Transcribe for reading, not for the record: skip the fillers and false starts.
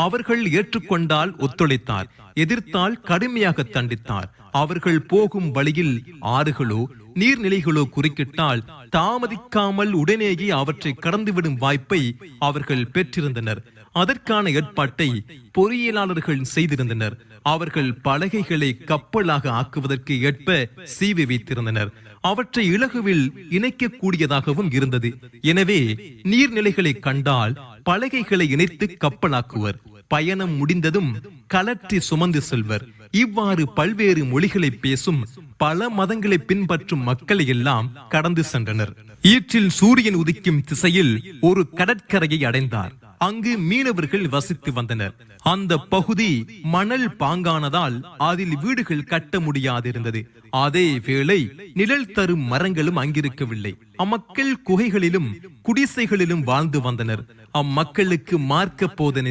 அவர்கள் ஏற்றுக்கொண்டால் ஒத்துழைத்தார், எதிர்த்தால் கடுமையாக தண்டித்தார். அவர்கள் போகும் வழியில் ஆறுகளோ நீர்நிலைகளோ குறுக்கிட்டால் தாமதிக்காமல் உடனேயே அவற்றை கடந்துவிடும் வாய்ப்பை அவர்கள் பெற்றிருந்தனர். அதற்கான ஏற்பாட்டை பொறியியலாளர்கள் செய்திருந்தனர். அவர்கள் பலகைகளை கப்பலாக ஆக்குவதற்கு ஏற்ப சீவி வைத்திருந்தனர். அவற்றை இலகுவில் இணைக்கக்கூடியதாகவும் இருந்தது. எனவே நீர்நிலைகளை கண்டால் பலகைகளை இணைத்து கப்பலாக்குவர். பயணம் முடிந்ததும் கலற்றி சுமந்து செல்வர். இவ்வாறு பல்வேறு மொழிகளை பேசும் பல மதங்களை பின்பற்றும் மக்களை எல்லாம் கடந்து சென்றனர். ஈற்றில் சூரியன் உதிக்கும் திசையில் ஒரு கடற்கரையை அடைந்தார். அங்கு மீனவர்கள் வசித்து வந்தனர். அந்த பகுதி மணல் பாங்கானதால் அதில் வீடுகள் கட்ட முடியாதிருந்தது. அதே வேளை நிழல் தரும் மரங்களும் அங்கிருக்கவில்லை. அம்மக்கள் குகைகளிலும் குடிசைகளிலும் வாழ்ந்து வந்தனர். அம்மக்களுக்கு மார்க்க போதனை